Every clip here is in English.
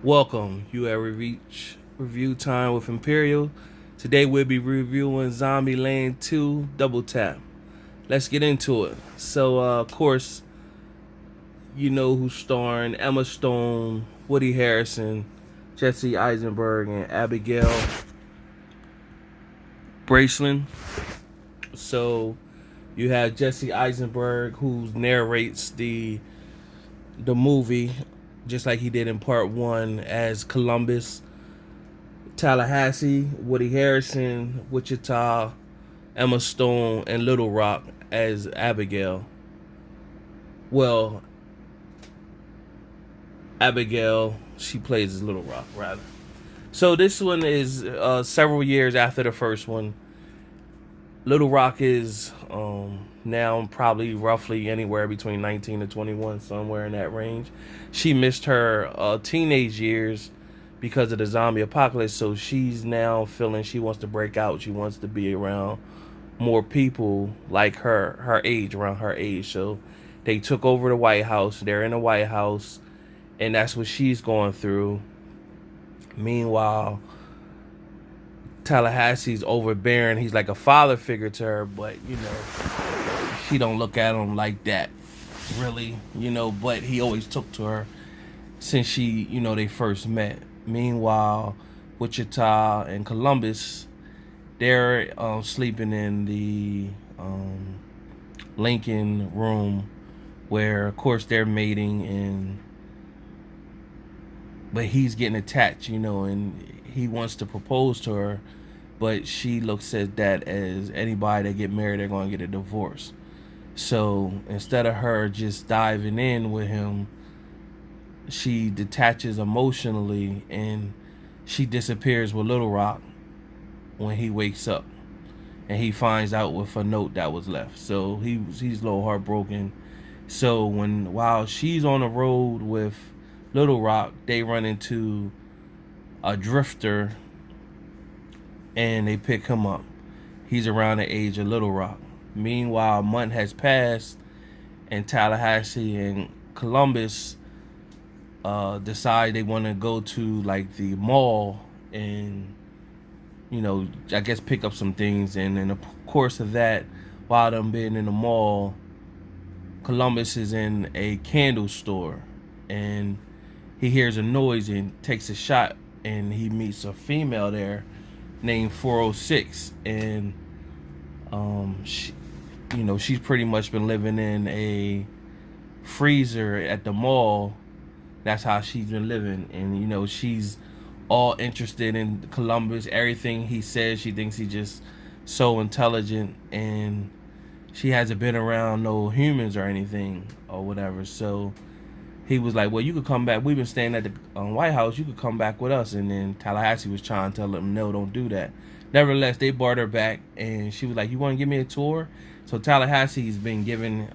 Welcome, you have reached review time with Imperial. Today we'll be reviewing Zombieland 2 Double Tap. Let's get into it. Of course, you know who's starring: Emma Stone, Woody Harrelson, Jesse Eisenberg, and Abigail Braceland. So you have Jesse Eisenberg, who narrates the movie, just like he did in part one, as Columbus. Tallahassee, Woody Harrison, Wichita, Emma Stone, and Little Rock as Abigail. Well, Abigail, she plays as Little Rock, rather. So this one is several years after the first one. Little Rock is now probably roughly anywhere between 19 to 21, somewhere in that range. She missed her teenage years because of the zombie apocalypse, so she's now feeling she wants to break out. She wants to be around more people like her age, around her age. So they took over the White House. They're in the White House, and that's what she's going through. Meanwhile, Tallahassee's overbearing. He's like a father figure to her, but she don't look at him like that, really. But he always took to her since they first met. Meanwhile, Wichita and Columbus, they're sleeping in the Lincoln room, where of course they're mating, and but he's getting attached, and he wants to propose to her, but she looks at that as anybody that get married, they're going to get a divorce. So instead of her just diving in with him, she detaches emotionally, and she disappears with Little Rock when he wakes up, and he finds out with a note that was left. So he's a little heartbroken. So while she's on the road with Little Rock, they run into a drifter, and they pick him up. He's around the age of Little Rock. Meanwhile, a month has passed, and Tallahassee and Columbus decide they want to go to like the mall and I guess pick up some things. And in the course of that, while them being in the mall, Columbus is in a candle store, and he hears a noise and takes a shot, and he meets a female there named 406. And she's pretty much been living in a freezer at the mall. That's how she's been living. And she's all interested in Columbus. Everything he says, she thinks he's just so intelligent, and she hasn't been around no humans or anything or whatever. So he was like, well, you could come back. We've been staying at the White House. You could come back with us. And then Tallahassee was trying to tell him, no, don't do that. Nevertheless, they brought her back, and she was like, you want to give me a tour? So Tallahassee's been giving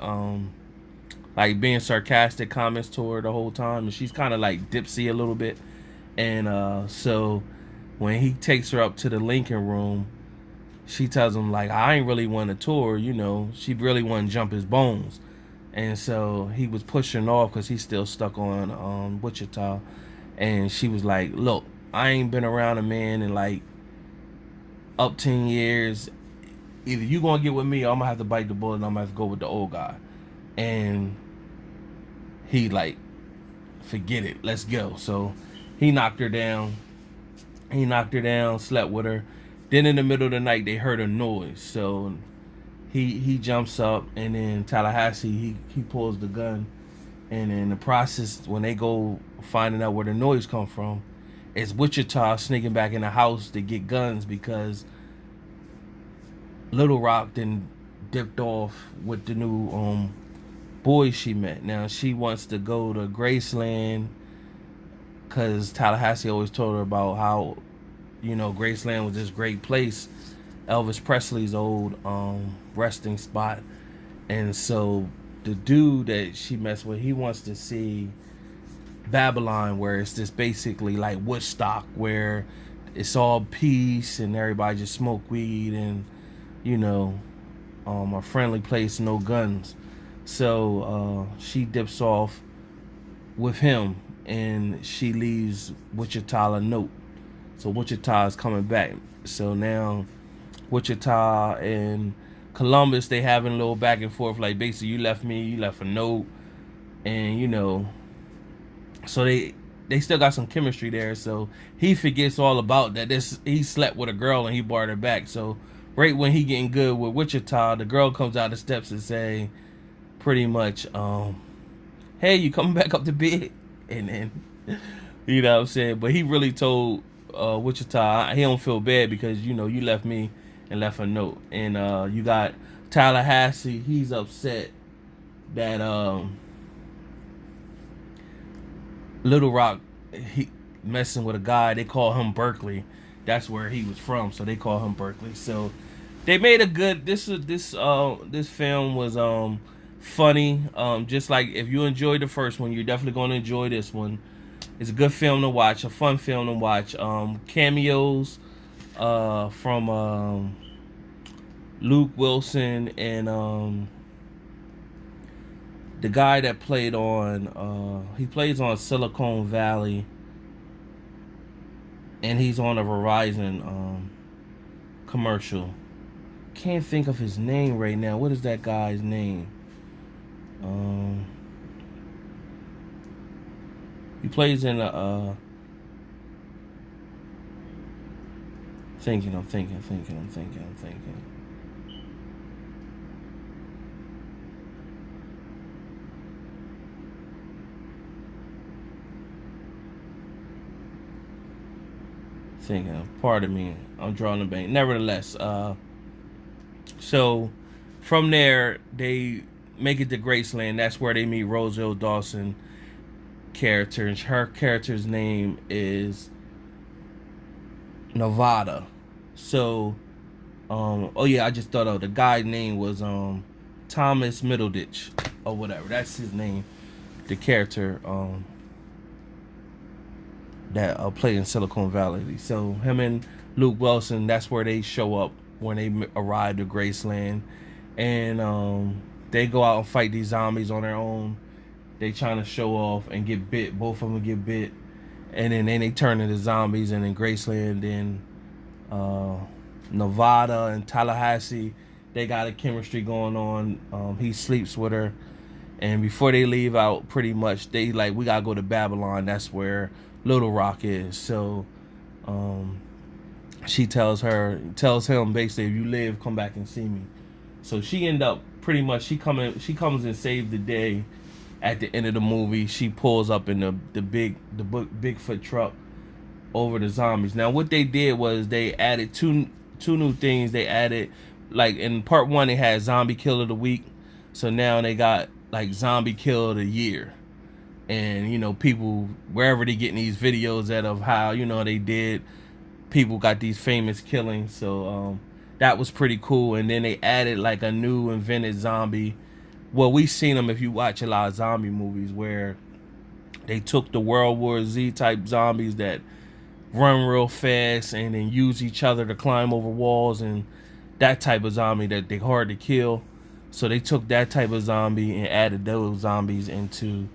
like being sarcastic comments to her the whole time, and she's kind of like dipsy a little bit. And so when he takes her up to the Lincoln room, she tells him like, I ain't really want a tour, she really want to jump his bones. And so he was pushing off because he's still stuck on Wichita. And she was like, look, I ain't been around a man in like up 10 years. Either you gonna get with me, or I'm gonna have to bite the bullet, and I'm gonna have to go with the old guy. And he like, forget it, let's go. So he knocked her down. Slept with her. Then in the middle of the night, they heard a noise. So he jumps up, and then Tallahassee, he pulls the gun. And in the process, when they go finding out where the noise come from, it's Wichita sneaking back in the house to get guns, because Little Rock then dipped off with the new boy she met. Now she wants to go to Graceland, because Tallahassee always told her about how Graceland was this great place, Elvis Presley's old resting spot. And so the dude that she messed with, he wants to see Babylon, where it's just basically like Woodstock, where it's all peace and everybody just smoke weed, and a friendly place, no guns. So she dips off with him, and she leaves Wichita a note. So Wichita is coming back. So now Wichita and Columbus, they having a little back and forth. Like basically, you left me, you left a note, and so they still got some chemistry there. So he forgets all about that. He slept with a girl and he brought her back. So right when he getting good with Wichita, the girl comes out the steps and say, pretty much, hey, you coming back up to bed? And then, you know what I'm saying? But he really told Wichita he don't feel bad because, you left me and left a note. And you got Tallahassee, he's upset that Little Rock, he messing with a guy. They call him Berkeley. That's where he was from, so they call him Berkeley. So they made a good. This film was funny. Just like if you enjoyed the first one, you're definitely going to enjoy this one. It's a good film to watch, a fun film to watch. Cameos from Luke Wilson and the guy that played on he plays on Silicon Valley, and he's on a Verizon commercial. Can't think of his name right now. What is that guy's name? He plays in a thinking. Pardon me, I'm drawing a blank. Nevertheless, so from there they make it to Graceland. That's where they meet Rosario Dawson character, and her character's name is Nevada. So, oh yeah, I just thought of the guy's name was Thomas Middleditch or whatever. That's his name. The character that played in Silicon Valley. So him and Luke Wilson, that's where they show up when they arrive to Graceland, and they go out and fight these zombies on their own. They trying to show off and get bit. Both of them get bit, and then they turn into zombies. And in Graceland, then Nevada and Tallahassee, they got a chemistry going on. He sleeps with her, and before they leave out, pretty much they like, we gotta go to Babylon. That's where Little Rock is. So she tells him basically, if you live, come back and see me. So she end up pretty much she comes and saves the day. At the end of the movie, she pulls up in the Bigfoot truck over the zombies. Now what they did was they added two new things. They added, like in part one they had zombie kill of the week, so now they got like zombie kill of the year. And people, wherever they getting these videos out of how they did, people got these famous killings. So that was pretty cool. And then they added like a new invented zombie. Well, we've seen them if you watch a lot of zombie movies where they took the World War Z type zombies that run real fast and then use each other to climb over walls, and that type of zombie that they hard to kill. So they took that type of zombie and added those zombies into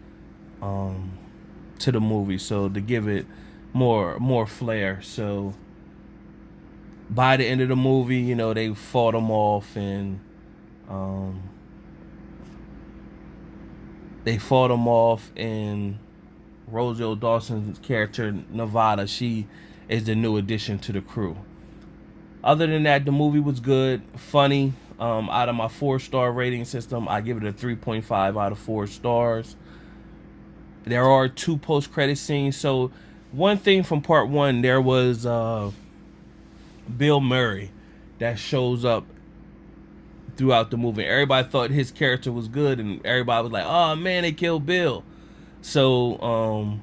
to the movie, so to give it more flair. So by the end of the movie, they fought them off, and Rosario Dawson's character Nevada, she is the new addition to the crew. Other than that, the movie was good, funny. Out of my 4-star rating system, I give it a 3.5 out of 4 stars. There are 2 post-credit scenes. So one thing from part 1, there was Bill Murray that shows up throughout the movie. Everybody thought his character was good, and everybody was like, oh man, they killed Bill. So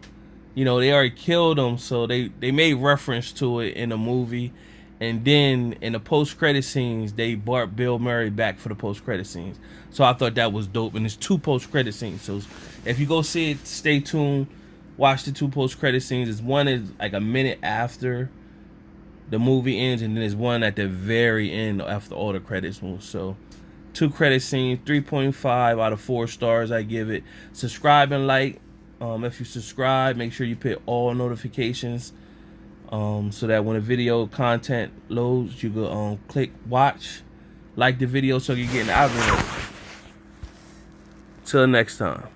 they already killed him, so they made reference to it in the movie. And then in the post-credit scenes, they brought Bill Murray back for the post-credit scenes. So I thought that was dope. And there's 2 post-credit scenes. So if you go see it, stay tuned. Watch the 2 post-credit scenes. One is like a minute after the movie ends, and then there's one at the very end after all the credits move. So 2 credit scenes, 3.5 out of 4 stars I give it. Subscribe and like. If you subscribe, make sure you put all notifications, so that when a video content loads, you go click watch, like the video, so you're getting the algorithm. Till next time.